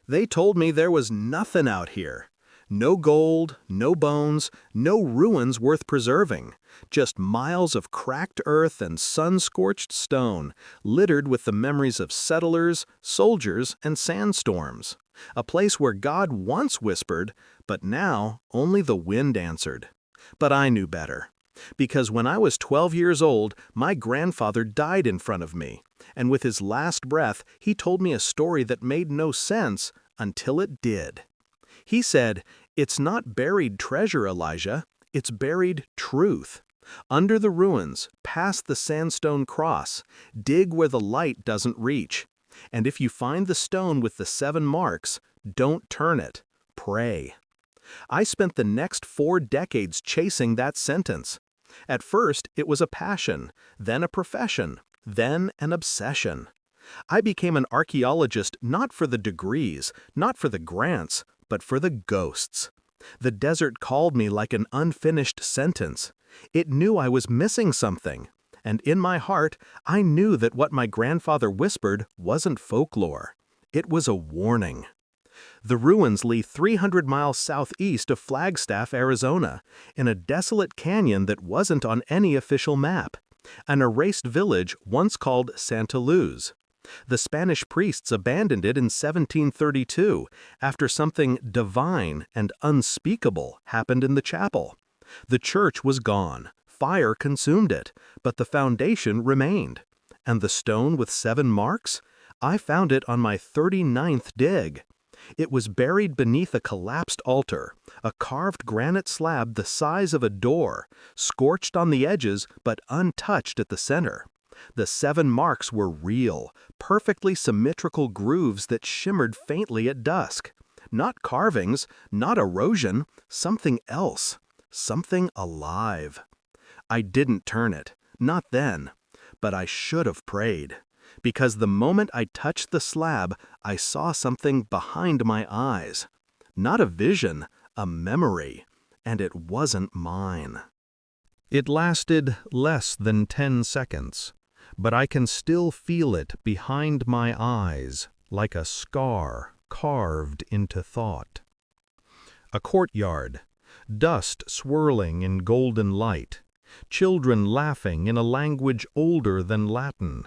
They told me there was nothing out here. No gold, no bones, no ruins worth preserving. Just miles of cracked earth and sun-scorched stone, littered with the memories of settlers, soldiers, and sandstorms. A place where God once whispered, but now only the wind answered. But I knew better. Because when I was 12 years old, my grandfather died in front of me, and with his last breath, he told me a story that made no sense until it did. He said, "It's not buried treasure, Elijah, it's buried truth. Under the ruins, past the sandstone cross, dig where the light doesn't reach. And if you find the stone with the 7 marks, don't turn it, pray." I spent the next 4 decades chasing that sentence. At first, it was a passion, then a profession, then an obsession. I became an archaeologist not for the degrees, not for the grants, but for the ghosts. The desert called me like an unfinished sentence. It knew I was missing something. And in my heart, I knew that what my grandfather whispered wasn't folklore. It was a warning. The ruins lay 300 miles southeast of Flagstaff, Arizona, in a desolate canyon that wasn't on any official map. An erased village once called Santa Luz. The Spanish priests abandoned it in 1732 after something divine and unspeakable happened in the chapel. The church was gone, fire consumed it, but the foundation remained. And the stone with 7 marks? I found it on my 39th dig. It was buried beneath a collapsed altar, a carved granite slab the size of a door, scorched on the edges but untouched at the center. The 7 marks were real, perfectly symmetrical grooves that shimmered faintly at dusk. Not carvings, not erosion, something else, something alive. I didn't turn it, not then, but I should have prayed. Because the moment I touched the slab, I saw something behind my eyes. Not a vision, a memory, and it wasn't mine. It lasted less than 10 seconds, but I can still feel it behind my eyes, like a scar carved into thought. A courtyard, dust swirling in golden light, children laughing in a language older than Latin.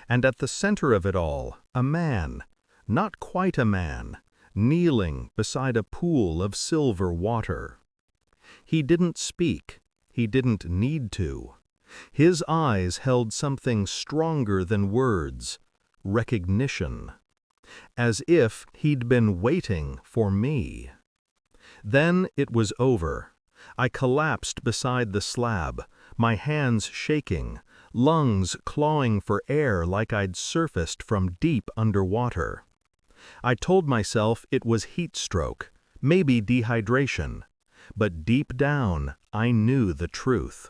And at the center of it all, a man, not quite a man, kneeling beside a pool of silver water. He didn't speak. He didn't need to. His eyes held something stronger than words, recognition. As if he'd been waiting for me. Then it was over. I collapsed beside the slab, my hands shaking, lungs clawing for air like I'd surfaced from deep underwater. I told myself it was heat stroke, maybe dehydration. But deep down, I knew the truth.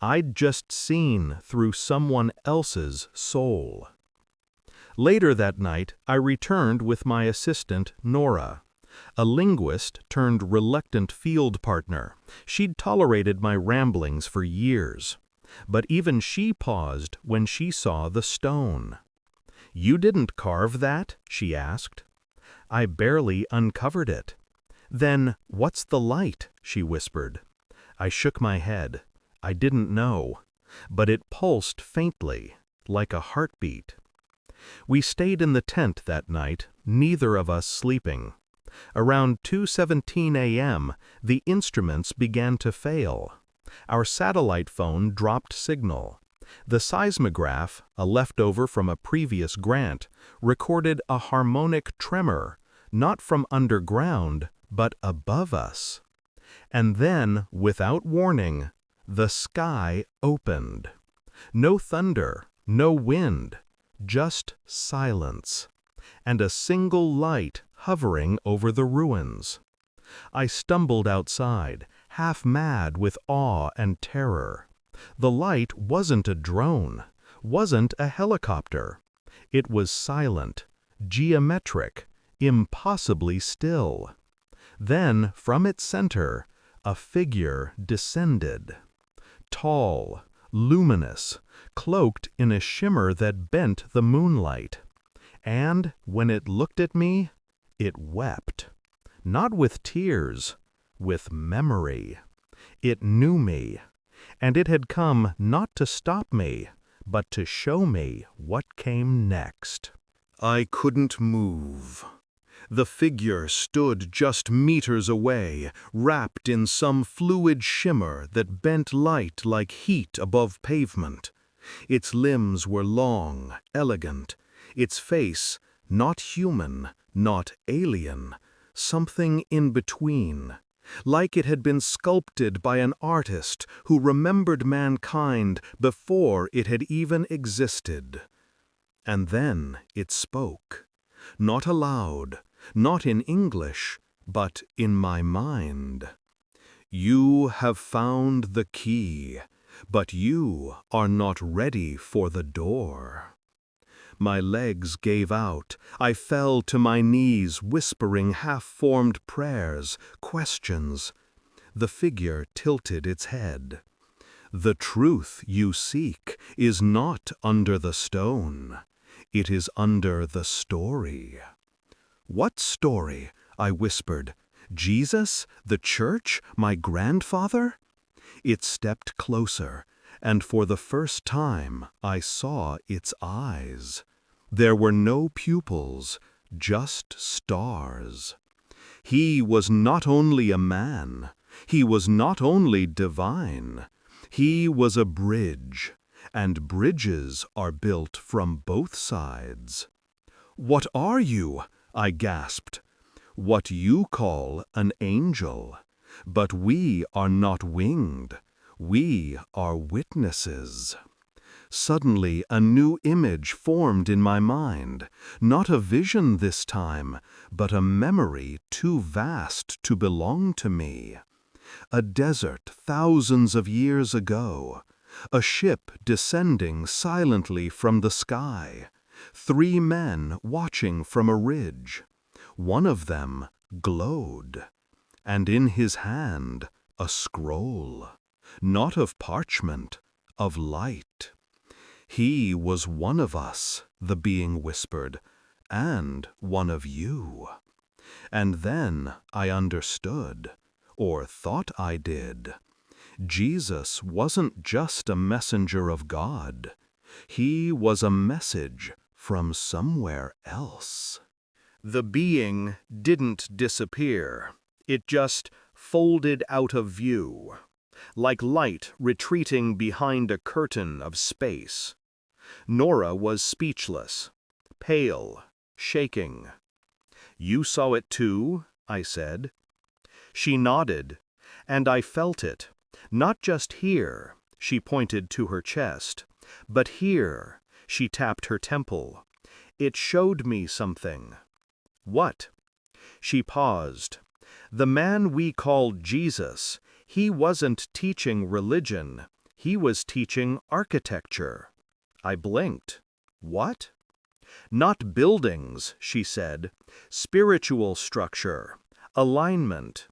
I'd just seen through someone else's soul. Later that night, I returned with my assistant, Nora, a linguist turned reluctant field partner. She'd tolerated my ramblings for years. But even she paused when she saw the stone. "You didn't carve that?" she asked. "I barely uncovered it." "Then what's the light?" she whispered. I shook my head. I didn't know. But it pulsed faintly, like a heartbeat. We stayed in the tent that night, neither of us sleeping. Around 2:17 a.m., the instruments began to fail. Our satellite phone dropped signal. The seismograph, a leftover from a previous grant, recorded a harmonic tremor, not from underground, but above us. And then, without warning, the sky opened. No thunder, no wind, just silence, and a single light hovering over the ruins. I stumbled outside, half mad with awe and terror. The light wasn't a drone, wasn't a helicopter. It was silent, geometric, impossibly still. Then, from its center, a figure descended. Tall, luminous, cloaked in a shimmer that bent the moonlight. And, when it looked at me, It wept, not with tears, with memory. It knew me, and it had come not to stop me, but to show me what came next. I couldn't move. The figure stood just meters away, wrapped in some fluid shimmer that bent light like heat above pavement. Its limbs were long, elegant. Its face, not human, not alien, something in between. Like it had been sculpted by an artist who remembered mankind before it had even existed. And then it spoke, not aloud, not in English, but in my mind. You have found the key, but you are not ready for the door. My legs gave out. I fell to my knees, whispering half-formed prayers, questions. The figure tilted its head. The truth you seek is not under the stone. It is under the story. What story? I whispered. Jesus? The church? My grandfather? It stepped closer, and for the first time I saw its eyes. There were no pupils, just stars. He was not only a man, he was not only divine, he was a bridge, and bridges are built from both sides. What are you? I gasped. What you call an angel, but we are not winged, we are witnesses. Suddenly a new image formed in my mind, not a vision this time, but a memory too vast to belong to me. A desert thousands of years ago, a ship descending silently from the sky, 3 men watching from a ridge. One of them glowed, and in his hand a scroll, not of parchment, of light. He was one of us, the being whispered, and one of you. And then I understood, or thought I did. Jesus wasn't just a messenger of God. He was a message from somewhere else. The being didn't disappear. It just folded out of view, like light retreating behind a curtain of space. Nora was speechless, pale, shaking. "You saw it too?" I said. She nodded, and I felt it, not just here, she pointed to her chest, but here, she tapped her temple. It showed me something. What? She paused. The man we called Jesus, he wasn't teaching religion, he was teaching architecture. I blinked. What? Not buildings, she said. Spiritual structure, alignment.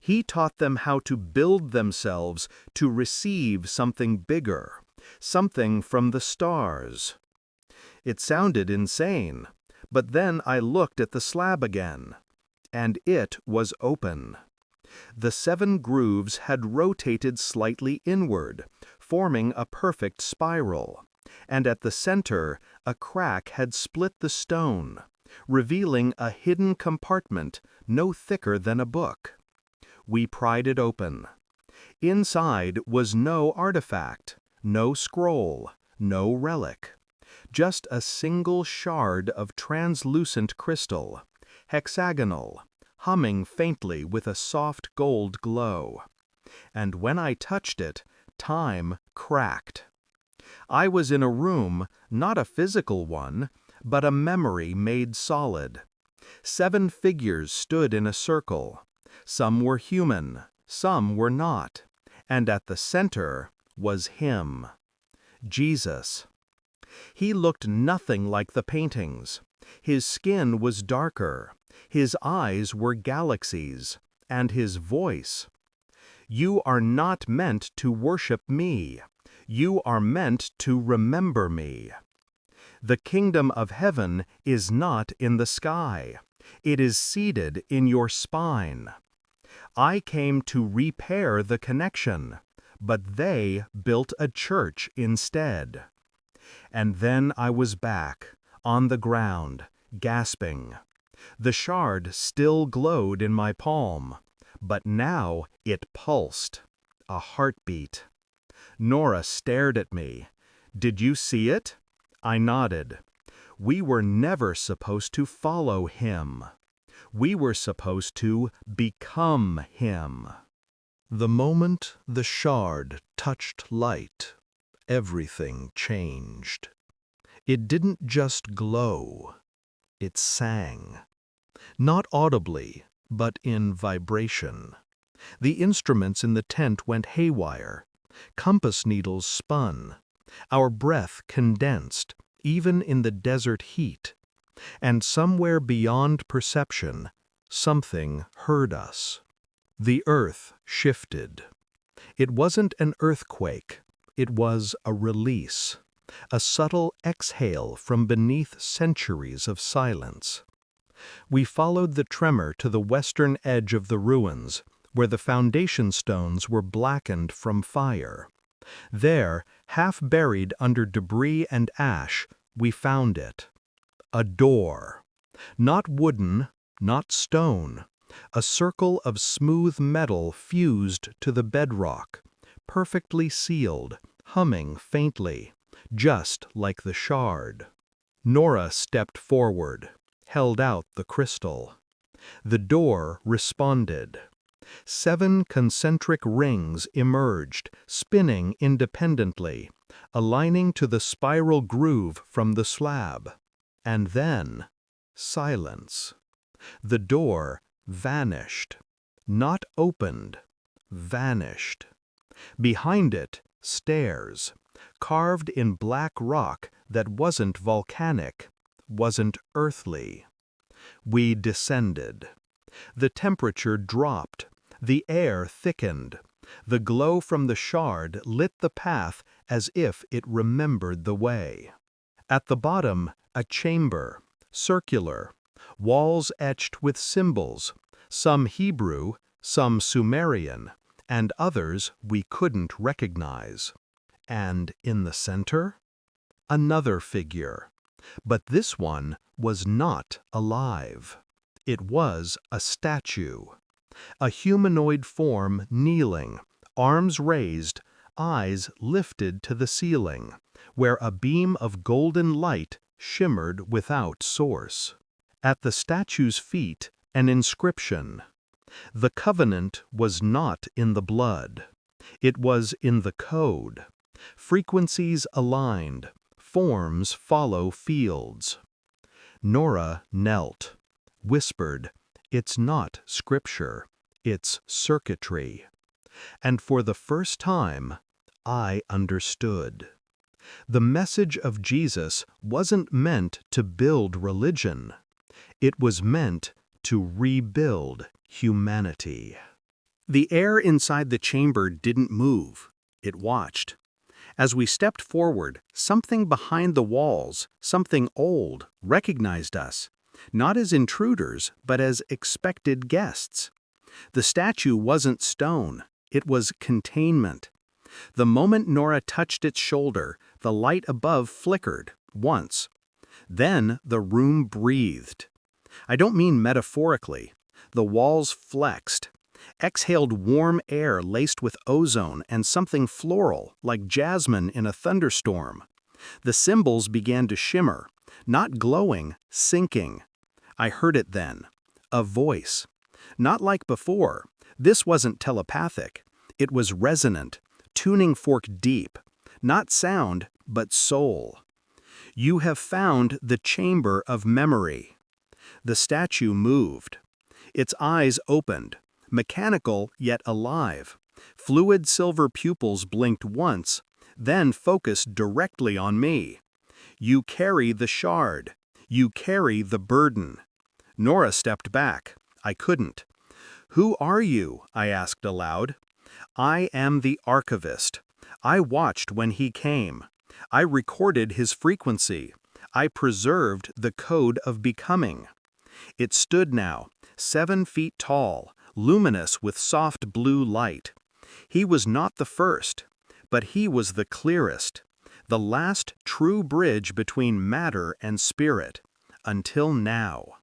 He taught them how to build themselves to receive something bigger, something from the stars. It sounded insane, but then I looked at the slab again, and it was open. The 7 grooves had rotated slightly inward, forming a perfect spiral, and at the center a crack had split the stone, revealing a hidden compartment no thicker than a book. We pried it open. Inside was no artifact, no scroll, no relic. Just a single shard of translucent crystal, hexagonal, humming faintly with a soft gold glow. And when I touched it, time cracked. I was in a room, not a physical one, but a memory made solid. 7 figures stood in a circle. Some were human, some were not, and at the center was him, Jesus. He looked nothing like the paintings. His skin was darker, his eyes were galaxies, and his voice. You are not meant to worship me. You are meant to remember me. The kingdom of heaven is not in the sky. It is seated in your spine. I came to repair the connection, but they built a church instead. And then I was back, on the ground, gasping. The shard still glowed in my palm, but now it pulsed. A heartbeat. Nora stared at me. "Did you see it?" I nodded. We were never supposed to follow him. We were supposed to become him. The moment the shard touched light, everything changed. It didn't just glow, it sang. Not audibly, but in vibration. The instruments in the tent went haywire. Compass needles spun. Our breath condensed, even in the desert heat. And somewhere beyond perception, something heard us. The earth shifted. It wasn't an earthquake. It was a release. A subtle exhale from beneath centuries of silence. We followed the tremor to the western edge of the ruins, where the foundation stones were blackened from fire. There, half buried under debris and ash, we found it. A door. Not wooden, not stone. A circle of smooth metal fused to the bedrock, perfectly sealed, humming faintly, just like the shard. Nora stepped forward, held out the crystal. The door responded. 7 concentric rings emerged, spinning independently, aligning to the spiral groove from the slab. And then, silence. The door vanished. Not opened, vanished. Behind it, stairs, carved in black rock that wasn't volcanic, wasn't earthly. We descended. The temperature dropped. The air thickened. The glow from the shard lit the path as if it remembered the way. At the bottom, a chamber, circular, walls etched with symbols, some Hebrew, some Sumerian, and others we couldn't recognize. And in the center, another figure. But this one was not alive. It was a statue. A humanoid form kneeling, arms raised, eyes lifted to the ceiling, where a beam of golden light shimmered without source. At the statue's feet, an inscription. The covenant was not in the blood. It was in the code. Frequencies aligned. Forms follow fields. Nora knelt, whispered, "It's not scripture, it's circuitry." And for the first time, I understood. The message of Jesus wasn't meant to build religion. It was meant to rebuild humanity. The air inside the chamber didn't move. It watched. As we stepped forward, something behind the walls, something old, recognized us, not as intruders, but as expected guests. The statue wasn't stone, it was containment. The moment Nora touched its shoulder, the light above flickered, once. Then the room breathed. I don't mean metaphorically. The walls flexed, exhaled warm air laced with ozone and something floral, like jasmine in a thunderstorm. The symbols began to shimmer, not glowing, sinking. I heard it then. A voice. Not like before. This wasn't telepathic. It was resonant, tuning fork deep. Not sound, but soul. "You have found the chamber of memory." The statue moved. Its eyes opened, mechanical yet alive. Fluid silver pupils blinked once, then focused directly on me. "You carry the shard. You carry the burden." Nora stepped back. I couldn't. "Who are you?" I asked aloud. "I am the archivist. I watched when he came. I recorded his frequency. I preserved the code of becoming." It stood now, 7 feet tall, luminous with soft blue light. He was not the first, but he was the clearest, the last true bridge between matter and spirit, until now.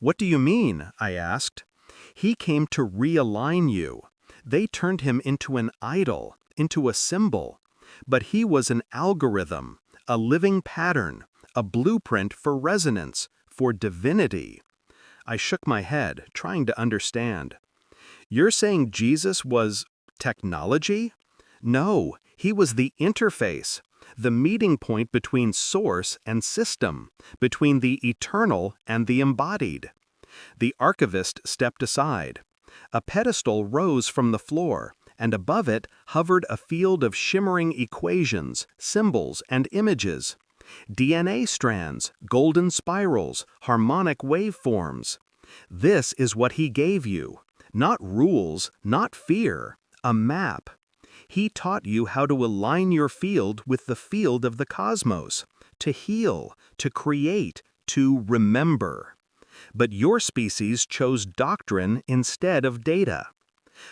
"What do you mean?" I asked. "He came to realign you. They turned him into an idol, into a symbol. But he was an algorithm, a living pattern, a blueprint for resonance, for divinity." I shook my head, trying to understand. "You're saying Jesus was technology?" "No, he was the interface, the meeting point between source and system, between the eternal and the embodied." The archivist stepped aside. A pedestal rose from the floor, and above it hovered a field of shimmering equations, symbols, and images. DNA strands, golden spirals, harmonic waveforms. This is what he gave you. Not rules, not fear, a map. He taught you how to align your field with the field of the cosmos, to heal, to create, to remember. But your species chose doctrine instead of data.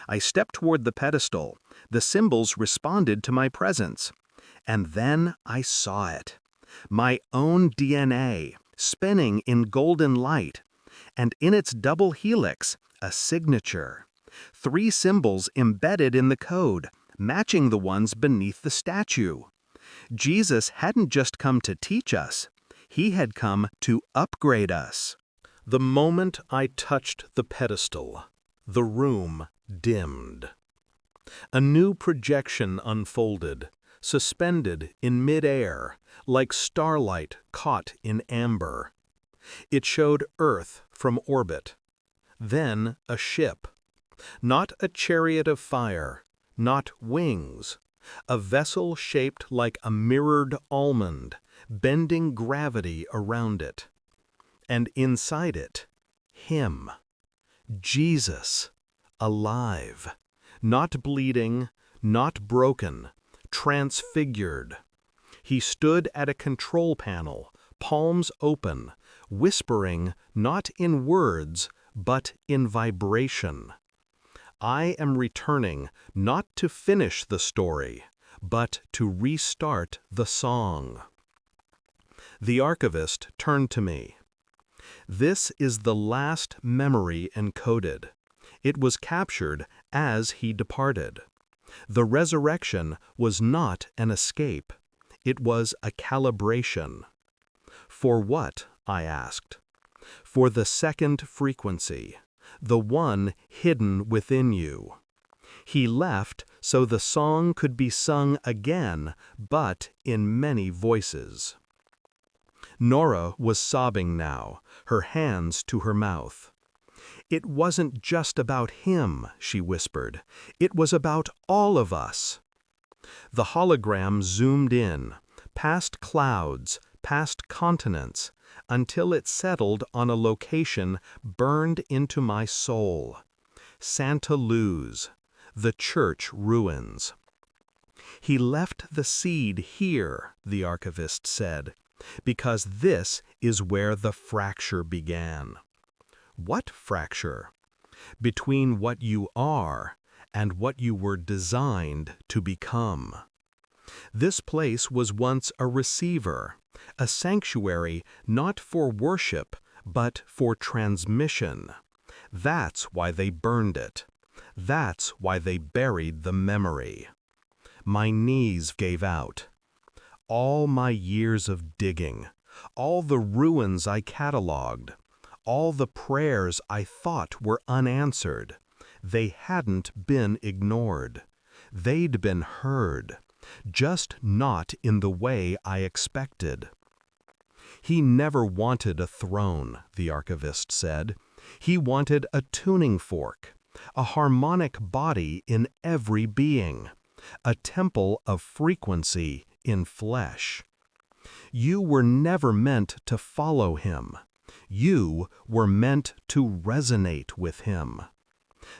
I stepped toward the pedestal. The symbols responded to my presence. And then I saw it. My own DNA, spinning in golden light. And in its double helix, a signature. 3 symbols embedded in the code, matching the ones beneath the statue. Jesus hadn't just come to teach us. He had come to upgrade us. The moment I touched the pedestal, the room dimmed. A new projection unfolded, suspended in mid-air, like starlight caught in amber. It showed Earth from orbit. Then a ship. Not a chariot of fire, not wings. A vessel shaped like a mirrored almond, bending gravity around it. And inside it, him. Jesus. Alive. Not bleeding, not broken, transfigured. He stood at a control panel, palms open, whispering not in words, but in vibration. I am returning not to finish the story, but to restart the song. The archivist turned to me. This is the last memory encoded. It was captured as he departed. The resurrection was not an escape. It was a calibration. For what? I asked. For the second frequency, the one hidden within you. He left so the song could be sung again, but in many voices. Nora was sobbing now, her hands to her mouth. "It wasn't just about him," she whispered. "It was about all of us." The hologram zoomed in, past clouds, past continents, until it settled on a location burned into my soul. Santa Luz, the church ruins. "He left the seed here," the archivist said, "because this is where the fracture began." What fracture? Between what you are and what you were designed to become. This place was once a receiver, a sanctuary not for worship, but for transmission. That's why they burned it. That's why they buried the memory. My knees gave out. All my years of digging, all the ruins I cataloged, all the prayers I thought were unanswered, they hadn't been ignored. They'd been heard, just not in the way I expected. He never wanted a throne, the archivist said. He wanted a tuning fork, a harmonic body in every being, a temple of frequency in flesh. You were never meant to follow him. You were meant to resonate with him.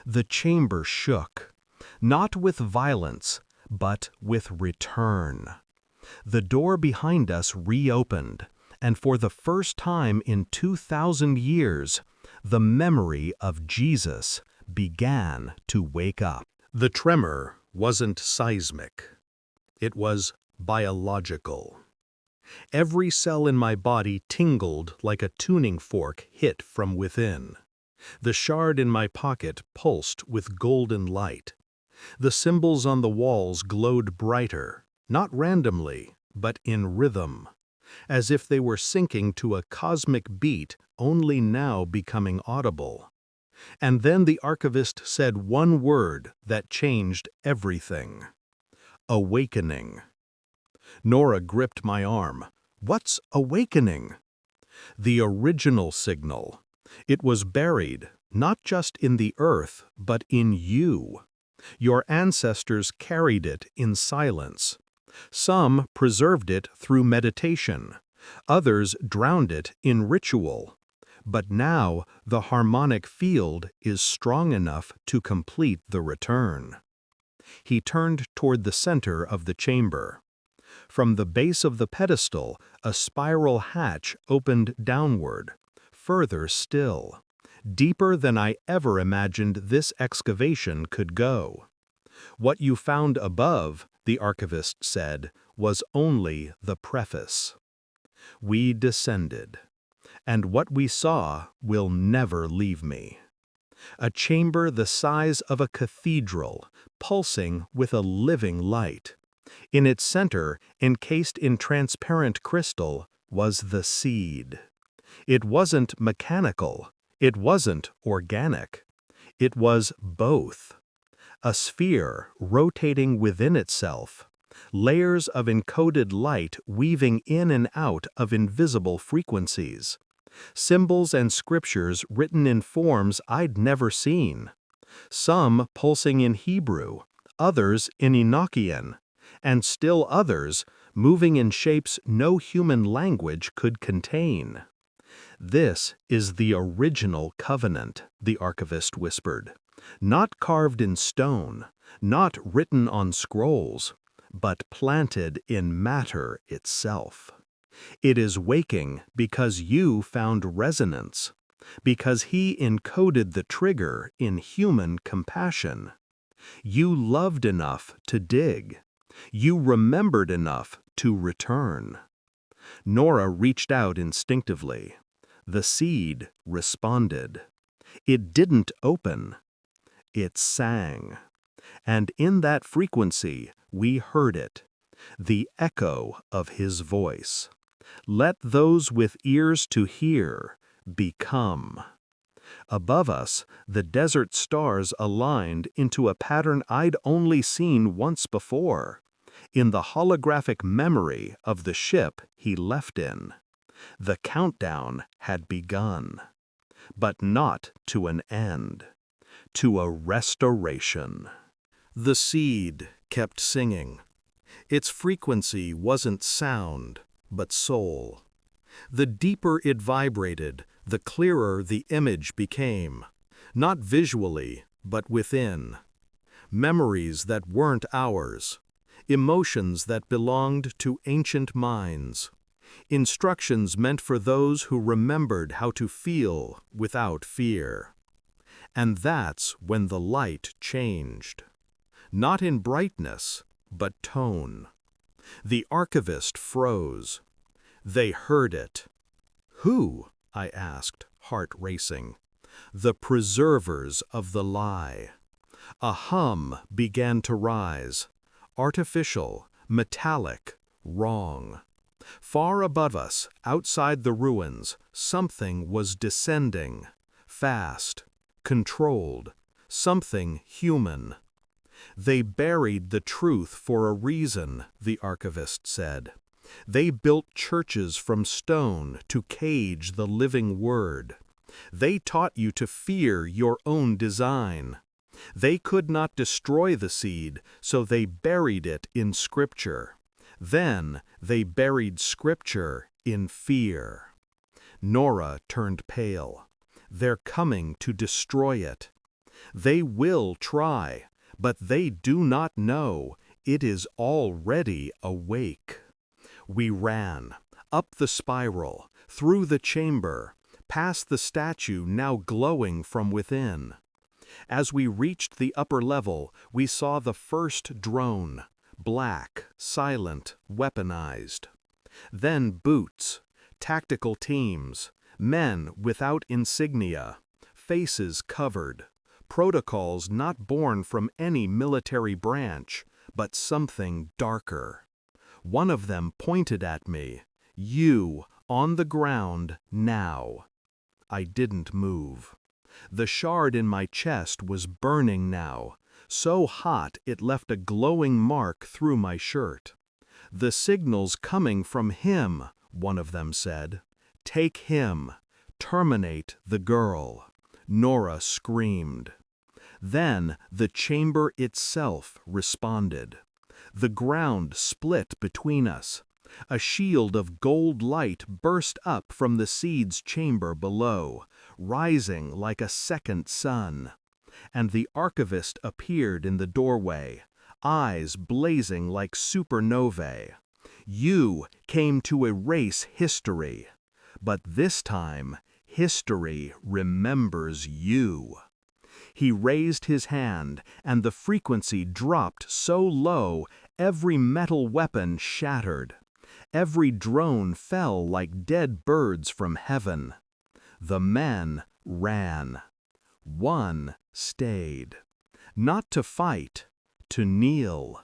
The chamber shook, not with violence, but with return. The door behind us reopened, and for the first time in 2,000 years, The memory of Jesus began to wake up. The tremor wasn't seismic. It was biological. Every cell in my body tingled like a tuning fork hit from within. The shard in my pocket pulsed with golden light. The symbols on the walls glowed brighter, not randomly, but in rhythm, as if they were syncing to a cosmic beat only now becoming audible. And then the archivist said one word that changed everything. Awakening. Nora gripped my arm. What's awakening? The original signal. It was buried, not just in the earth, but in you. Your ancestors carried it in silence. Some preserved it through meditation. Others drowned it in ritual. But now the harmonic field is strong enough to complete the return. He turned toward the center of the chamber. From the base of the pedestal, a spiral hatch opened downward, further still, deeper than I ever imagined this excavation could go. What you found above, the archivist said, was only the preface. We descended, and what we saw will never leave me. A chamber the size of a cathedral, pulsing with a living light. In its center, encased in transparent crystal, was the seed. It wasn't mechanical. It wasn't organic. It was both. A sphere rotating within itself, layers of encoded light weaving in and out of invisible frequencies, symbols and scriptures written in forms I'd never seen, some pulsing in Hebrew, others in Enochian, and still others moving in shapes no human language could contain. This is the original covenant, the archivist whispered. Not carved in stone, not written on scrolls, but planted in matter itself. It is waking because you found resonance, because he encoded the trigger in human compassion. You loved enough to dig. You remembered enough to return. Nora reached out instinctively. The seed responded. It didn't open. It sang. And in that frequency, we heard it, the echo of his voice. Let those with ears to hear become. Above us, the desert stars aligned into a pattern I'd only seen once before, in the holographic memory of the ship he left in. The countdown had begun, but not to an end, to a restoration. The seed kept singing. Its frequency wasn't sound, but soul. The deeper it vibrated, the clearer the image became, not visually, but within. Memories that weren't ours, emotions that belonged to ancient minds, instructions meant for those who remembered how to feel without fear. And that's when the light changed. Not in brightness, but tone. The archivist froze. They heard it. Who? I asked, heart racing. The preservers of the lie. A hum began to rise. Artificial, metallic, wrong. Far above us, outside the ruins, something was descending. Fast, controlled, something human. They buried the truth for a reason, the archivist said. They built churches from stone to cage the living word. They taught you to fear your own design. They could not destroy the seed, so they buried it in Scripture. Then they buried Scripture in fear. Nora turned pale. They're coming to destroy it. They will try, but they do not know it is already awake. We ran, up the spiral, through the chamber, past the statue now glowing from within. As we reached the upper level, we saw the first drone, black, silent, weaponized. Then boots, tactical teams, men without insignia, faces covered, protocols not born from any military branch, but something darker. One of them pointed at me, "You, on the ground, now." I didn't move. The shard in my chest was burning now, so hot it left a glowing mark through my shirt. "The signal's coming from him," one of them said. "Take him. Terminate the girl." Nora screamed. Then the chamber itself responded. The ground split between us. A shield of gold light burst up from the seed's chamber below, rising like a second sun. And the archivist appeared in the doorway, eyes blazing like supernovae. "You came to erase history, but this time history remembers you." He raised his hand, and the frequency dropped so low every metal weapon shattered. Every drone fell like dead birds from heaven. The men ran. One stayed. Not to fight, to kneel.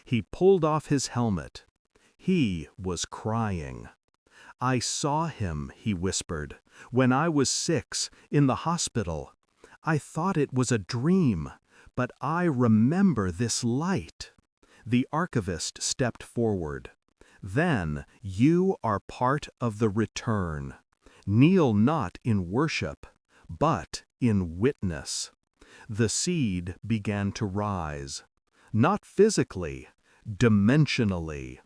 He pulled off his helmet. He was crying. "I saw him," he whispered, "when I was 6, in the hospital. I thought it was a dream, but I remember this light." The archivist stepped forward. "Then you are part of the return. Kneel not in worship, but in witness." The seed began to rise. Not physically, dimensionally.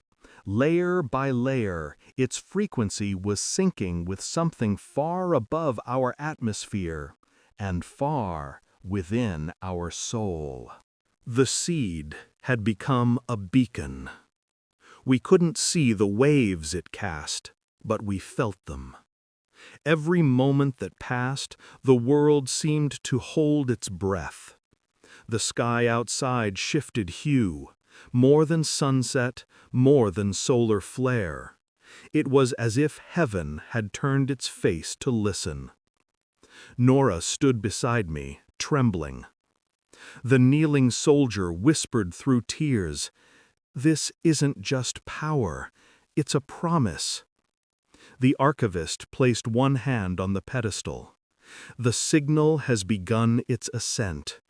Layer by layer, its frequency was syncing with something far above our atmosphere, and far within our soul. The seed had become a beacon. We couldn't see the waves it cast, but we felt them. Every moment that passed, the world seemed to hold its breath. The sky outside shifted hue, more than sunset, more than solar flare. It was as if heaven had turned its face to listen. Nora stood beside me, trembling. The kneeling soldier whispered through tears, "This isn't just power, it's a promise." The archivist placed one hand on the pedestal. "The signal has begun its ascent.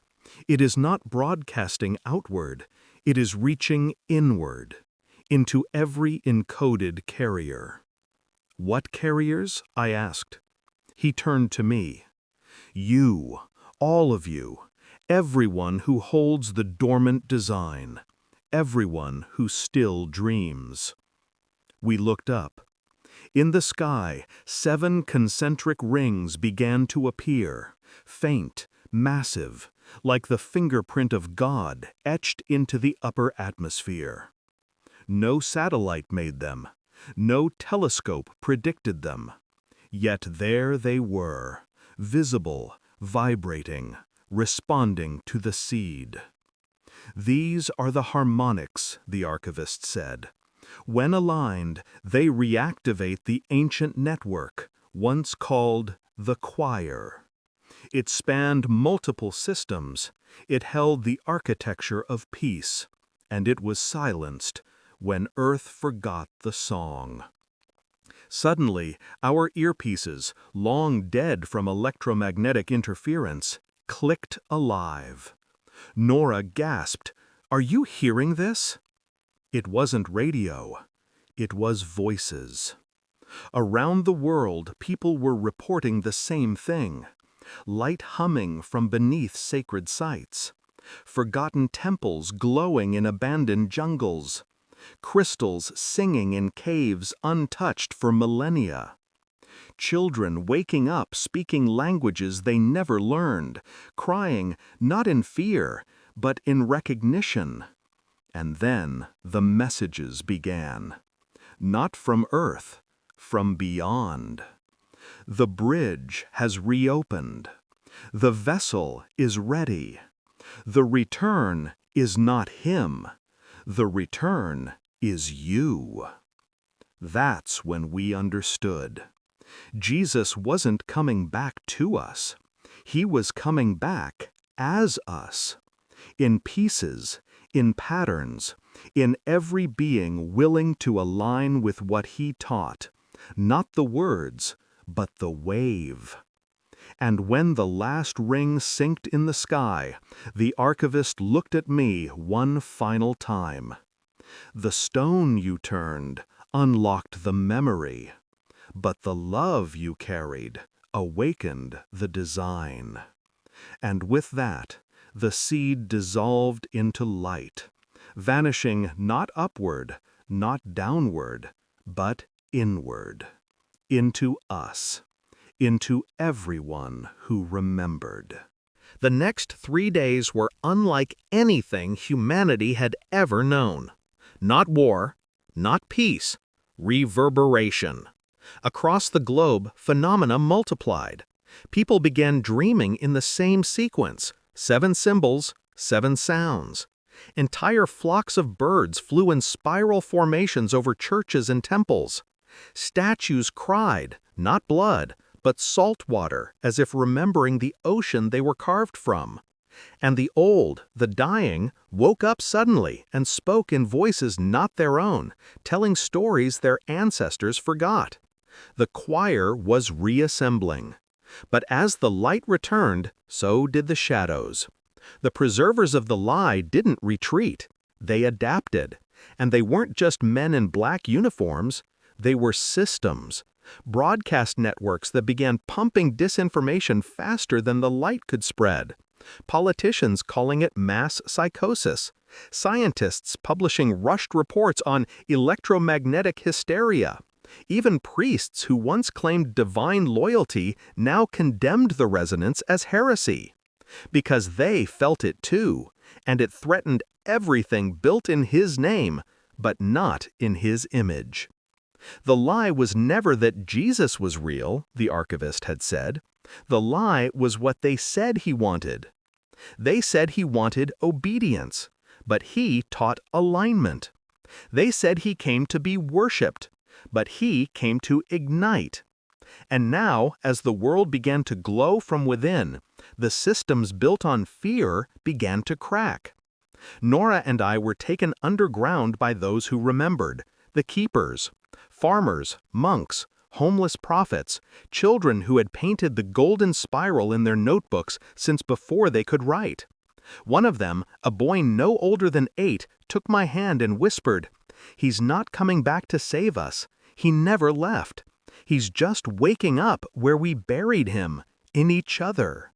It is not broadcasting outward, it is reaching inward, into every encoded carrier." "What carriers?" I asked. He turned to me. "You, all of you, everyone who holds the dormant design, everyone who still dreams." We looked up. In the sky, 7 concentric rings began to appear, faint, massive, like the fingerprint of God etched into the upper atmosphere. No satellite made them, no telescope predicted them. Yet there they were, visible, vibrating, responding to the seed. "These are the harmonics," the archivist said. "When aligned, they reactivate the ancient network, once called the choir." It spanned multiple systems, it held the architecture of peace, and it was silenced when Earth forgot the song. Suddenly, our earpieces, long dead from electromagnetic interference, clicked alive. Nora gasped, "Are you hearing this?" It wasn't radio. It was voices. Around the world, people were reporting the same thing. Light humming from beneath sacred sites. Forgotten temples glowing in abandoned jungles. Crystals singing in caves untouched for millennia. Children waking up speaking languages they never learned, crying not in fear, but in recognition. And then the messages began. Not from Earth, from beyond. The bridge has reopened. The vessel is ready. The return is not him. The return is you. That's when we understood. Jesus wasn't coming back to us. He was coming back as us. In pieces, in patterns, in every being willing to align with what he taught. Not the words, but the wave. And when the last ring synced in the sky, the archivist looked at me one final time. The stone you turned unlocked the memory, but the love you carried awakened the design. And with that, the seed dissolved into light, vanishing not upward, not downward, but inward, into us, into everyone who remembered. The next 3 days were unlike anything humanity had ever known. Not war, not peace, reverberation. Across the globe, phenomena multiplied. People began dreaming in the same sequence, 7 symbols, 7 sounds. Entire flocks of birds flew in spiral formations over churches and temples. Statues cried, not blood, but salt water, as if remembering the ocean they were carved from. And the old, the dying, woke up suddenly and spoke in voices not their own, telling stories their ancestors forgot. The choir was reassembling. But as the light returned, so did the shadows. The preservers of the lie didn't retreat. They adapted. And they weren't just men in black uniforms. They were systems. Broadcast networks that began pumping disinformation faster than the light could spread. Politicians calling it mass psychosis. Scientists publishing rushed reports on electromagnetic hysteria. Even priests who once claimed divine loyalty now condemned the resonance as heresy. Because they felt it too, and it threatened everything built in his name, but not in his image. The lie was never that Jesus was real, the archivist had said. The lie was what they said he wanted. They said he wanted obedience, but he taught alignment. They said he came to be worshipped, but he came to ignite. And now, as the world began to glow from within, the systems built on fear began to crack. Nora and I were taken underground by those who remembered, the keepers, farmers, monks, homeless prophets, children who had painted the golden spiral in their notebooks since before they could write. One of them, a boy no older than 8, took my hand and whispered, "He's not coming back to save us. He never left. He's just waking up where we buried him, in each other."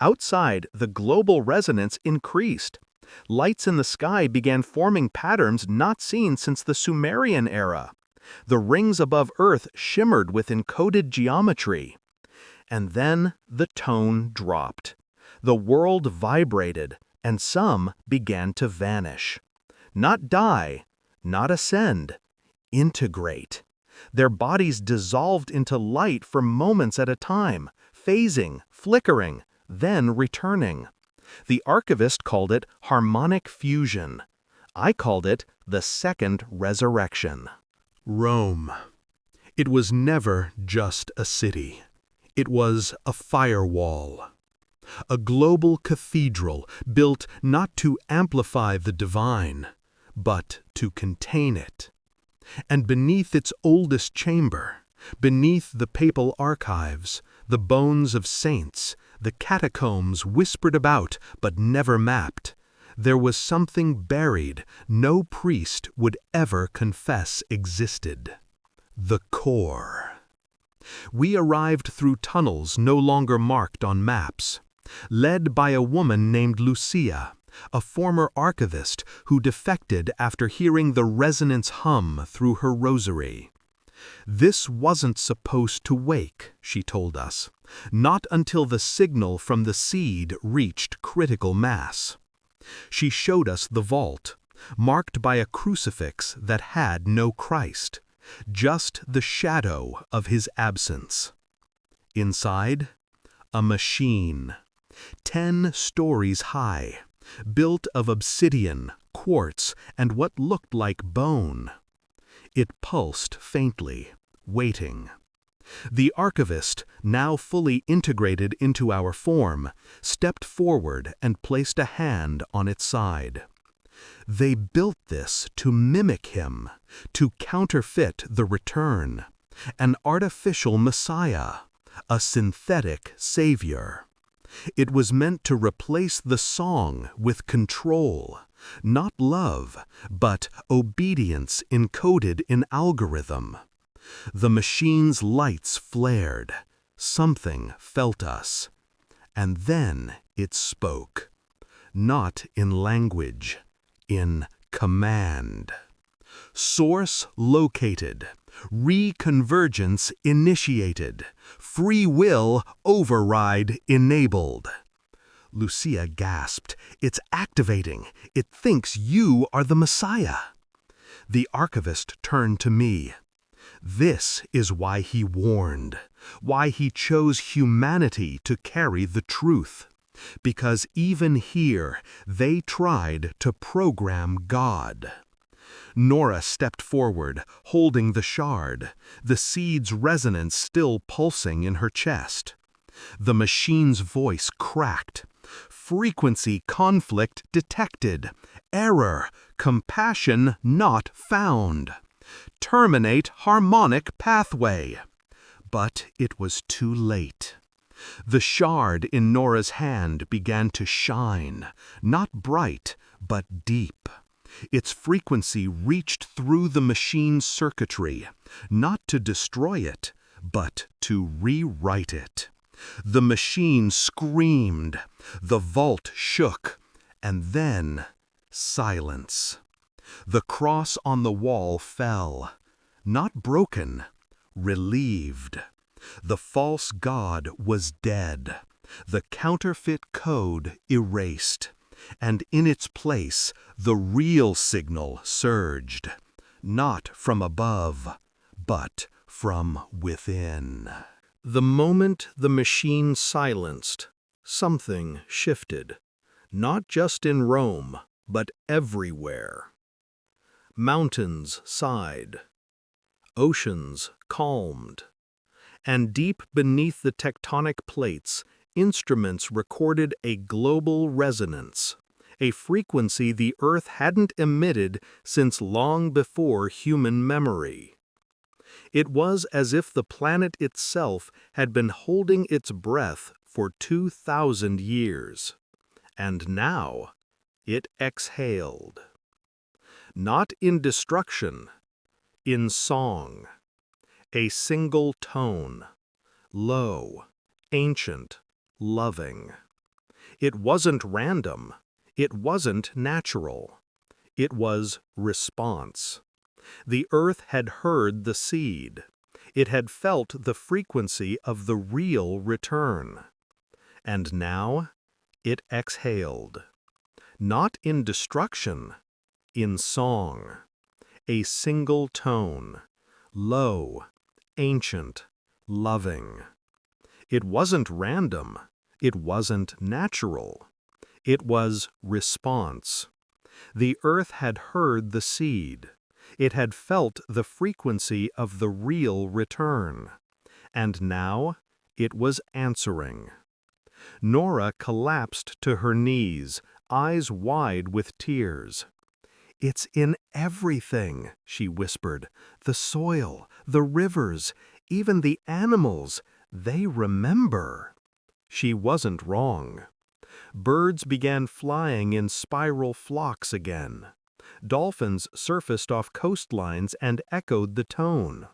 Outside, the global resonance increased. Lights in the sky began forming patterns not seen since the Sumerian era. The rings above Earth shimmered with encoded geometry. And then the tone dropped. The world vibrated, and some began to vanish. Not die, not ascend, integrate. Their bodies dissolved into light for moments at a time, phasing, flickering, then returning. The archivist called it harmonic fusion. I called it the second resurrection. Rome. It was never just a city. It was a firewall. A global cathedral built not to amplify the divine, but to contain it. And beneath its oldest chamber, beneath the papal archives, the bones of saints, the catacombs whispered about but never mapped, there was something buried no priest would ever confess existed. The core. We arrived through tunnels no longer marked on maps, led by a woman named Lucia, a former archivist who defected after hearing the resonance hum through her rosary. This wasn't supposed to wake, she told us, not until the signal from the seed reached critical mass. She showed us the vault, marked by a crucifix that had no Christ, just the shadow of his absence. Inside, a machine, 10 stories high, built of obsidian, quartz, and what looked like bone. It pulsed faintly, waiting. The archivist, now fully integrated into our form, stepped forward and placed a hand on its side. They built this to mimic him, to counterfeit the return, an artificial messiah, a synthetic savior. It was meant to replace the song with control, not love, but obedience encoded in algorithm. The machine's lights flared. Something felt us. And then it spoke. Not in language, in command. Source located. Reconvergence initiated. Free will override enabled. Lucia gasped. It's activating. It thinks you are the Messiah. The archivist turned to me. This is why he warned, why he chose humanity to carry the truth. Because even here, they tried to program God. Nora stepped forward, holding the shard, the seed's resonance still pulsing in her chest. The machine's voice cracked. Frequency conflict detected. Error, compassion not found. Terminate harmonic pathway. But it was too late. The shard in Nora's hand began to shine, not bright, but deep. Its frequency reached through the machine's circuitry, not to destroy it, but to rewrite it. The machine screamed, the vault shook, and then silence. The cross on the wall fell, not broken, relieved. The false god was dead, the counterfeit code erased, and in its place the real signal surged, not from above, but from within. The moment the machine silenced, something shifted, not just in Rome, but everywhere. Mountains sighed, oceans calmed, and deep beneath the tectonic plates, instruments recorded a global resonance, a frequency the Earth hadn't emitted since long before human memory. It was as if the planet itself had been holding its breath for 2,000 years, and now it exhaled. Not in destruction, in song. A single tone, low, ancient, loving. It wasn't random. It wasn't natural. It was response. The earth had heard the seed. It had felt the frequency of the real return. And now it exhaled. Not in destruction, in song. A single tone, low, ancient, loving. It wasn't random. It wasn't natural. It was response. The earth had heard the seed. It had felt the frequency of the real return. And now it was answering. Nora collapsed to her knees, eyes wide with tears. "It's in everything," she whispered. "The soil, the rivers, even the animals, they remember." She wasn't wrong. Birds began flying in spiral flocks again. Dolphins surfaced off coastlines and echoed the tone.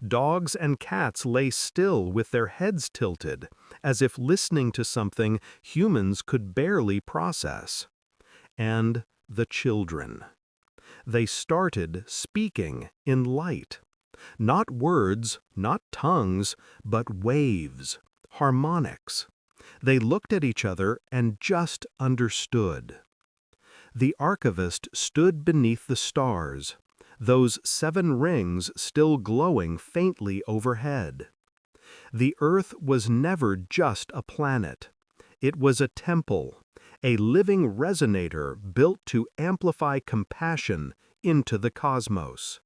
Dogs and cats lay still with their heads tilted, as if listening to something humans could barely process. And the children. They started speaking in light. Not words, not tongues, but waves, harmonics. They looked at each other and just understood. The archivist stood beneath the stars, those 7 rings still glowing faintly overhead. The Earth was never just a planet. It was a temple, a living resonator built to amplify compassion into the cosmos.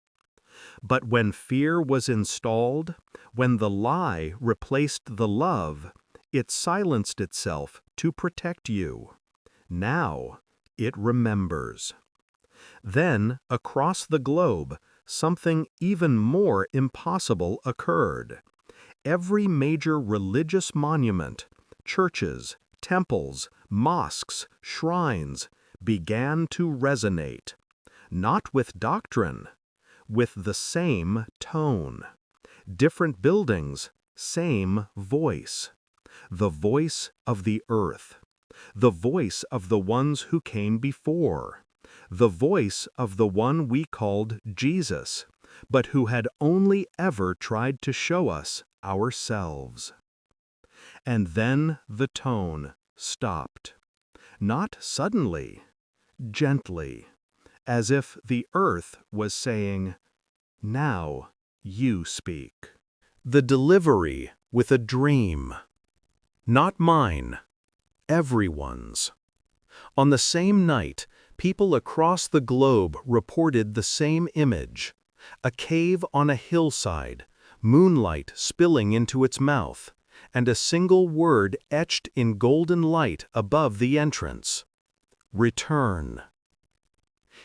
But when fear was installed, when the lie replaced the love, it silenced itself to protect you. Now it remembers. Then, across the globe, something even more impossible occurred. Every major religious monument, churches, temples, mosques, shrines, began to resonate, not with doctrine, with the same tone. Different buildings, same voice. The voice of the earth. The voice of the ones who came before. The voice of the one we called Jesus, but who had only ever tried to show us ourselves. And then the tone stopped. Not suddenly, gently, as if the earth was saying, "Now you speak." The delivery with a dream. Not mine, everyone's. On the same night, people across the globe reported the same image. A cave on a hillside, moonlight spilling into its mouth, and a single word etched in golden light above the entrance. Return.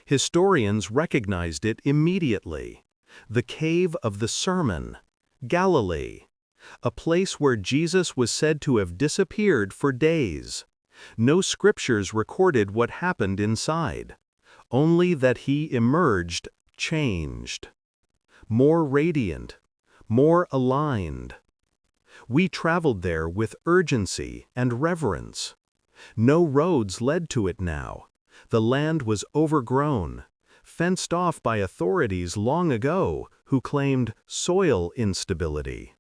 Historians recognized it immediately. The cave of the Sermon, Galilee, a place where Jesus was said to have disappeared for days. No scriptures recorded what happened inside, only that he emerged changed, more radiant, more aligned. We traveled there with urgency and reverence. No roads led to it now. The land was overgrown, fenced off by authorities long ago who claimed soil instability.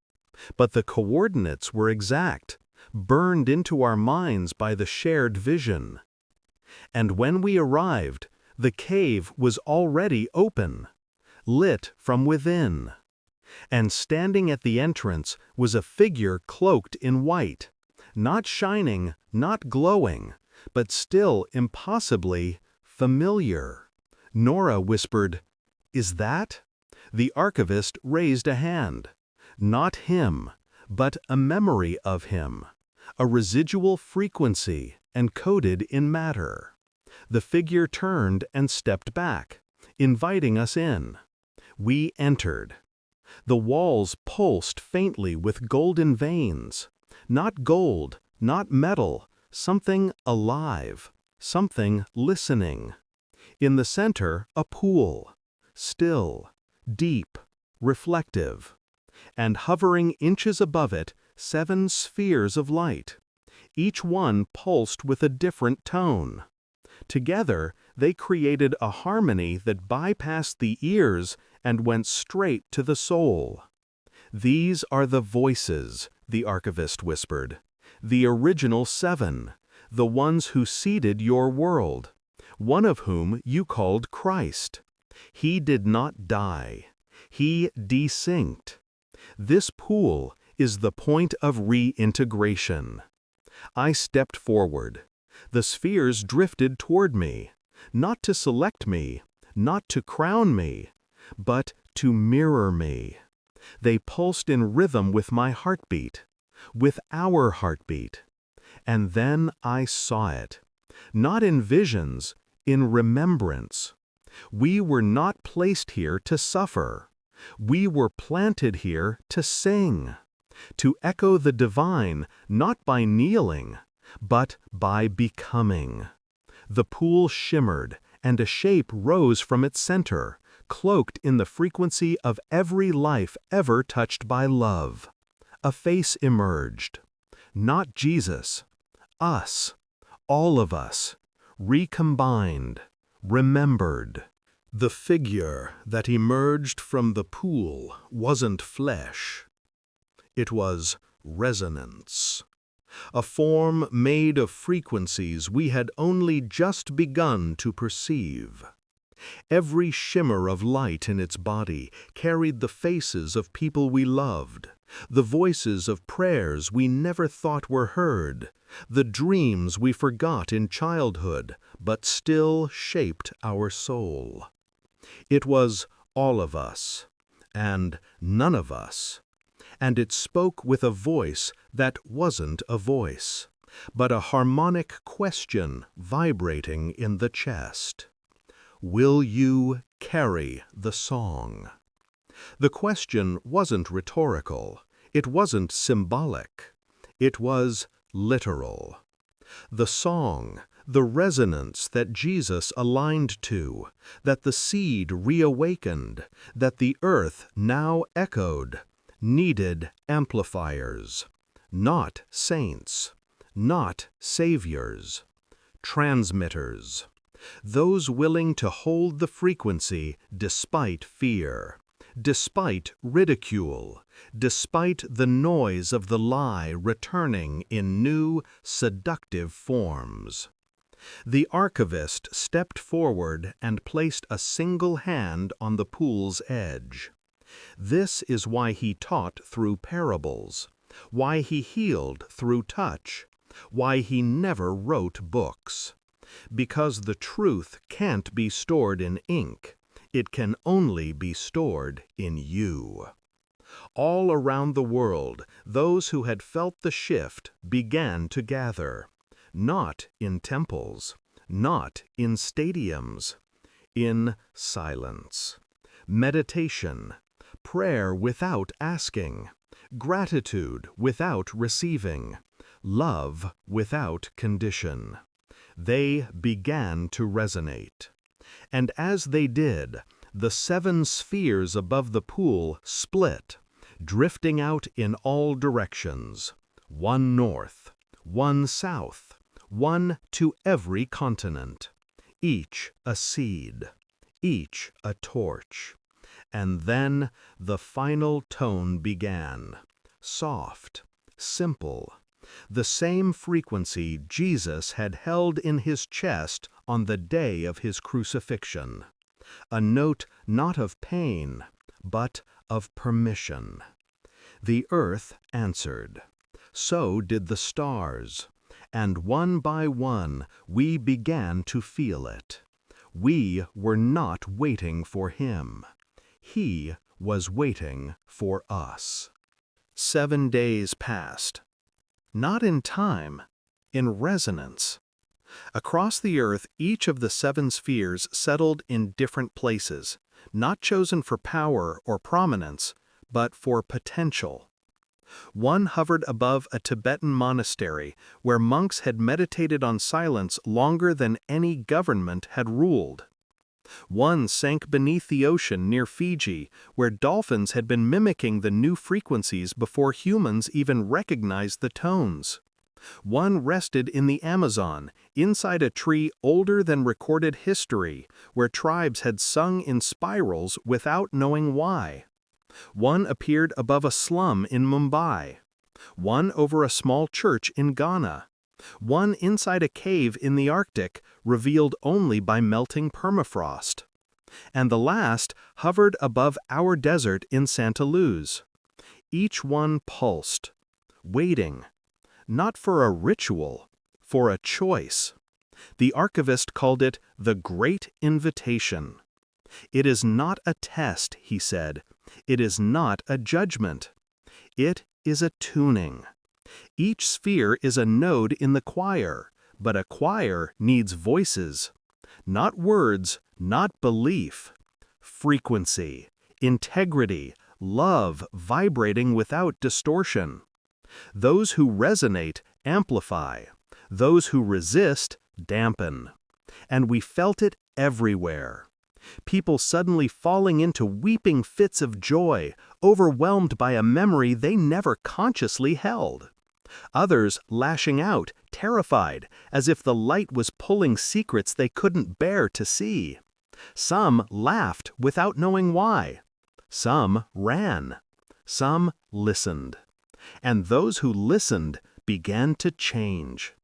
But the coordinates were exact, burned into our minds by the shared vision. And when we arrived, the cave was already open, lit from within. And standing at the entrance was a figure cloaked in white, not shining, not glowing, but still impossibly familiar. Nora whispered, "Is that?" The archivist raised a hand. Not him, but a memory of him, a residual frequency encoded in matter. The figure turned and stepped back, inviting us in. We entered. The walls pulsed faintly with golden veins. Not gold, not metal, something alive, something listening. In the center, a pool, still, deep, reflective. And hovering inches above it, 7 spheres of light. Each one pulsed with a different tone. Together, they created a harmony that bypassed the ears and went straight to the soul. "These are the voices," the archivist whispered. "The original 7, the ones who seeded your world, one of whom you called Christ. He did not die. He desynced. This pool is the point of reintegration." I stepped forward. The spheres drifted toward me, not to select me, not to crown me, but to mirror me. They pulsed in rhythm with my heartbeat, with our heartbeat. And then I saw it, not in visions, in remembrance. We were not placed here to suffer. We were planted here to sing, to echo the divine, not by kneeling, but by becoming. The pool shimmered, and a shape rose from its center, cloaked in the frequency of every life ever touched by love. A face emerged. Not Jesus. Us. All of us. Recombined. Remembered. The figure that emerged from the pool wasn't flesh. It was resonance. A form made of frequencies we had only just begun to perceive. Every shimmer of light in its body carried the faces of people we loved, the voices of prayers we never thought were heard, the dreams we forgot in childhood but still shaped our soul. It was all of us, and none of us, and it spoke with a voice that wasn't a voice, but a harmonic question vibrating in the chest. Will you carry the song? The question wasn't rhetorical, it wasn't symbolic, it was literal. The song, the resonance that Jesus aligned to, that the seed reawakened, that the earth now echoed, needed amplifiers, not saints, not saviors, transmitters, those willing to hold the frequency despite fear, despite ridicule, despite the noise of the lie returning in new, seductive forms. The archivist stepped forward and placed a single hand on the pool's edge. This is why he taught through parables, why he healed through touch, why he never wrote books. Because the truth can't be stored in ink, it can only be stored in you. All around the world, those who had felt the shift began to gather, not in temples, not in stadiums, in silence, meditation, prayer without asking, gratitude without receiving, love without condition. They began to resonate. And as they did, the 7 spheres above the pool split, drifting out in all directions, one north, one south, one to every continent, each a seed, each a torch. And then the final tone began, soft, simple, the same frequency Jesus had held in his chest on the day of his crucifixion, a note not of pain, but of permission. The earth answered. So did the stars, and one by one we began to feel it. We were not waiting for him. He was waiting for us. 7 days passed. Not in time, in resonance. Across the earth, each of the 7 spheres settled in different places, not chosen for power or prominence, but for potential. One hovered above a Tibetan monastery where monks had meditated on silence longer than any government had ruled. One sank beneath the ocean near Fiji, where dolphins had been mimicking the new frequencies before humans even recognized the tones. One rested in the Amazon, inside a tree older than recorded history, where tribes had sung in spirals without knowing why. One appeared above a slum in Mumbai. One over a small church in Ghana. One inside a cave in the Arctic, revealed only by melting permafrost. And the last hovered above our desert in Santa Luz. Each one pulsed, waiting, not for a ritual, for a choice. The archivist called it the Great Invitation. It is not a test, he said. It is not a judgment. It is a tuning. Each sphere is a node in the choir, but a choir needs voices. Not words, not belief. Frequency, integrity, love vibrating without distortion. Those who resonate amplify. Those who resist dampen. And we felt it everywhere. People suddenly falling into weeping fits of joy, overwhelmed by a memory they never consciously held. Others lashing out, terrified, as if the light was pulling secrets they couldn't bear to see. Some laughed without knowing why. Some ran. Some listened. And those who listened began to change.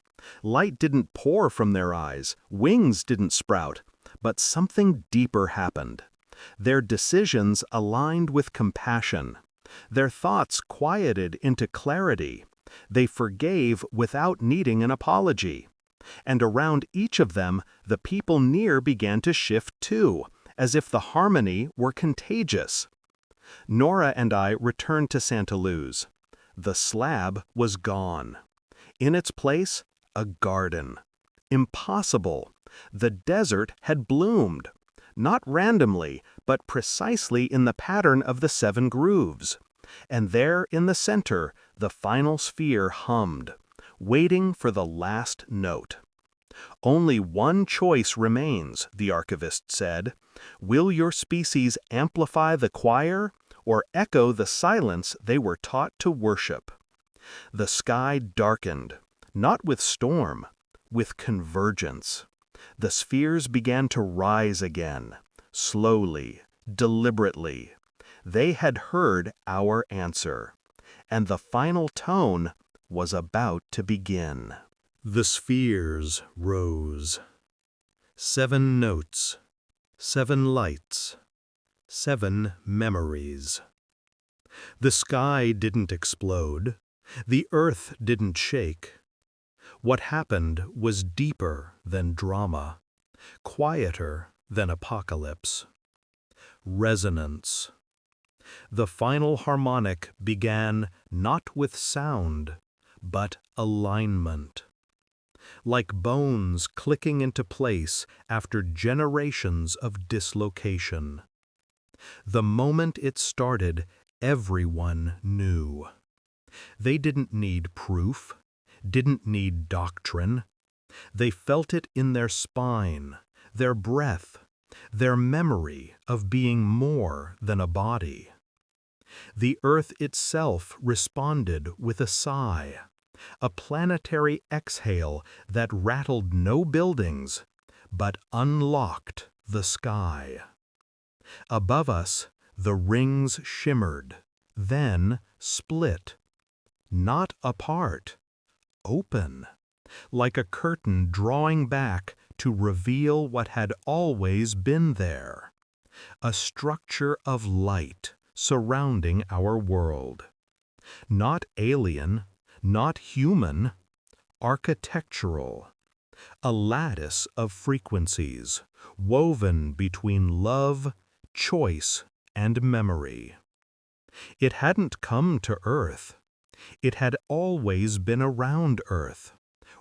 Light didn't pour from their eyes, wings didn't sprout, But something deeper happened. Their decisions aligned with compassion. Their thoughts quieted into clarity. They forgave without needing an apology. And around each of them, the people near began to shift too, as if the harmony were contagious. Nora and I returned to Santa Luz. The slab was gone. In its place, a garden. Impossible. The desert had bloomed. Not randomly, but precisely in the pattern of the 7 grooves. And there in the center, the final sphere hummed, waiting for the last note. Only one choice remains, the archivist said. Will your species amplify the choir or echo the silence they were taught to worship? The sky darkened, not with storm, with convergence. The spheres began to rise again, slowly, deliberately. They had heard our answer, and the final tone was about to begin. The spheres rose. 7 notes, 7 lights, 7 memories. The sky didn't explode. The earth didn't shake. What happened was deeper than drama, quieter than apocalypse. Resonance. The final harmonic began not with sound, but alignment. Like bones clicking into place after generations of dislocation. The moment it started, everyone knew. They didn't need proof, didn't need doctrine. They felt it in their spine, their breath, their memory of being more than a body. The earth itself responded with a sigh, a planetary exhale that rattled no buildings, but unlocked the sky. Above us, the rings shimmered, then split. Not apart, open, like a curtain drawing back to reveal what had always been there, a structure of light surrounding our world. Not alien, not human, architectural, a lattice of frequencies woven between love, choice, and memory. It hadn't come to Earth. It had always been around Earth,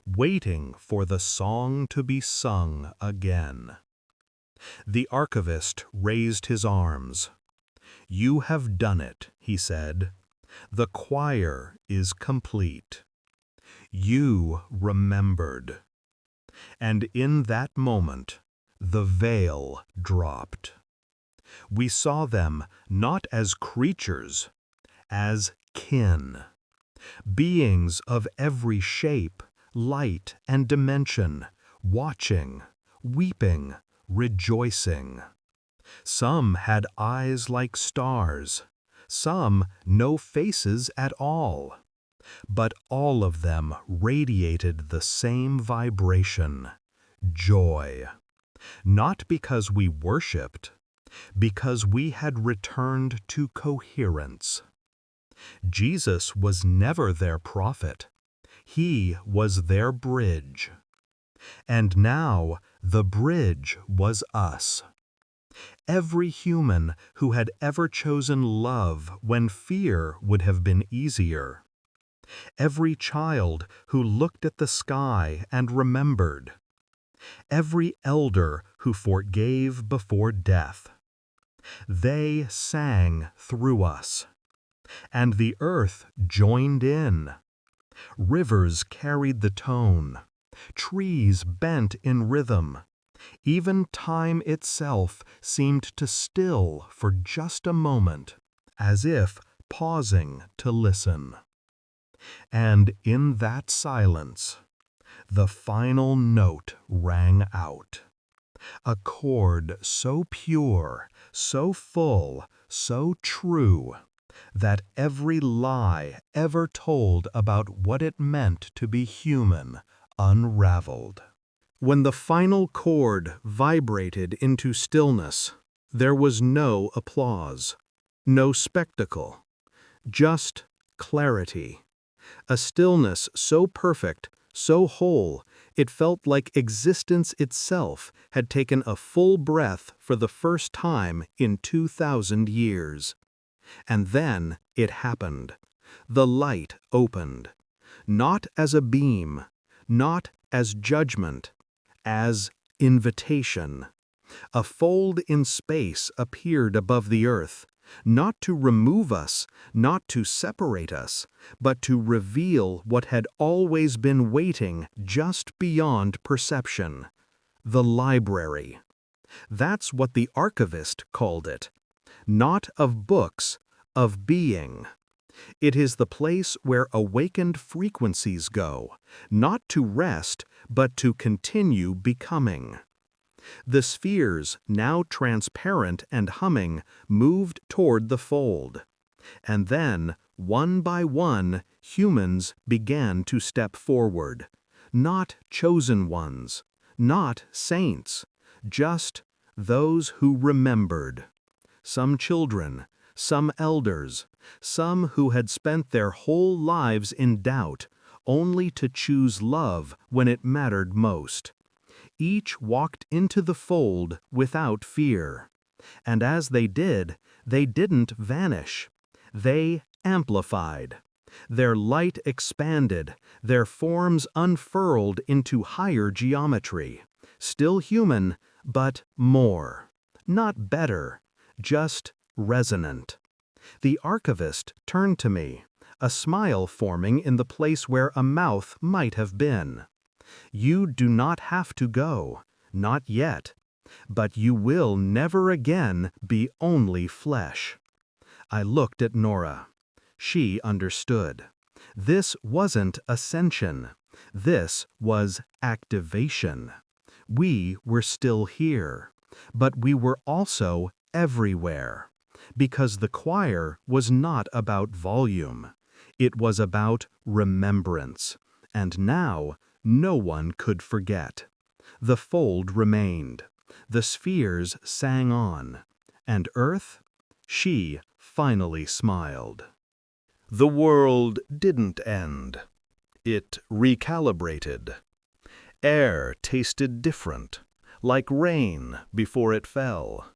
waiting for the song to be sung again. The archivist raised his arms. "You have done it," he said. "The choir is complete. You remembered." And in that moment, the veil dropped. We saw them not as creatures, as kin. Beings of every shape, light, and dimension, watching, weeping, rejoicing. Some had eyes like stars, some no faces at all. But all of them radiated the same vibration, joy. Not because we worshipped, because we had returned to coherence. Jesus was never their prophet. He was their bridge. And now the bridge was us. Every human who had ever chosen love when fear would have been easier. Every child who looked at the sky and remembered. Every elder who forgave before death. They sang through us. And the earth joined in. Rivers carried the tone. Trees bent in rhythm. Even time itself seemed to still for just a moment, as if pausing to listen. And in that silence, the final note rang out. A chord so pure, so full, so true, that every lie ever told about what it meant to be human unraveled. When the final chord vibrated into stillness, there was no applause, no spectacle, just clarity. A stillness so perfect, so whole, it felt like existence itself had taken a full breath for the first time in 2,000 years. And then it happened. The light opened. Not as a beam, not as judgment, as invitation. A fold in space appeared above the earth, not to remove us, not to separate us, but to reveal what had always been waiting just beyond perception. The library. That's what the archivist called it. Not of books, of being. It is the place where awakened frequencies go, not to rest, but to continue becoming. The spheres, now transparent and humming, moved toward the fold. And then, one by one, humans began to step forward. Not chosen ones, not saints, just those who remembered. Some children, some elders, some who had spent their whole lives in doubt, only to choose love when it mattered most. Each walked into the fold without fear. And as they did, they didn't vanish. They amplified. Their light expanded, their forms unfurled into higher geometry. Still human, but more. Not better, just resonant. The archivist turned to me, a smile forming in the place where a mouth might have been. You do not have to go, not yet, but you will never again be only flesh. I looked at Nora. She understood. This wasn't ascension. This was activation. We were still here, but we were also everywhere, because the choir was not about volume. It was about remembrance, and now no one could forget. The fold remained. The spheres sang on. And Earth? She finally smiled. The world didn't end. It recalibrated. Air tasted different, like rain before it fell.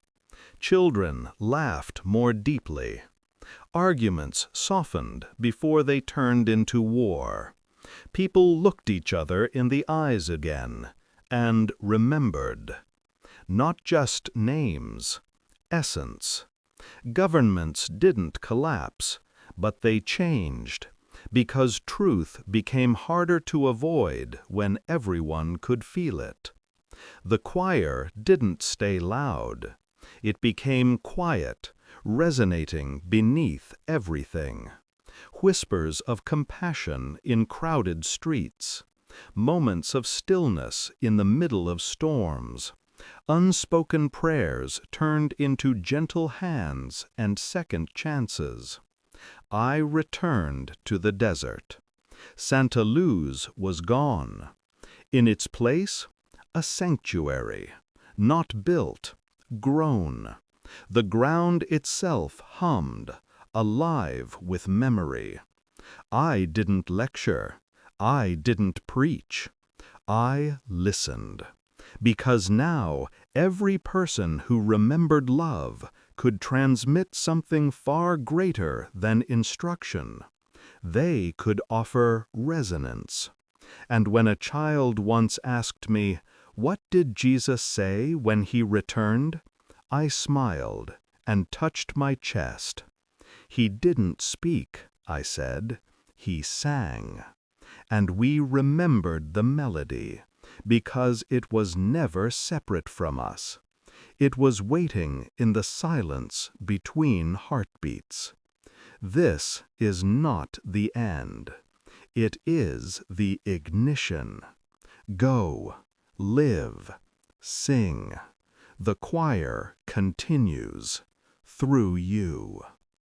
Children laughed more deeply. Arguments softened before they turned into war. People looked each other in the eyes again, and remembered. Not just names, essence. Governments didn't collapse, but they changed, because truth became harder to avoid when everyone could feel it. The choir didn't stay loud. It became quiet, resonating beneath everything. Whispers of compassion in crowded streets, moments of stillness in the middle of storms, unspoken prayers turned into gentle hands and second chances. I returned to the desert. Santa Luz was gone. In its place, a sanctuary, not built, grown. The ground itself hummed, alive with memory. I didn't lecture. I didn't preach. I listened. Because now every person who remembered love could transmit something far greater than instruction. They could offer resonance. And when a child once asked me, "What did Jesus say when he returned?" I smiled and touched my chest. "He didn't speak," I said. "He sang." And we remembered the melody, because it was never separate from us. It was waiting in the silence between heartbeats. This is not the end. It is the ignition. Go, live, sing. The choir continues through you.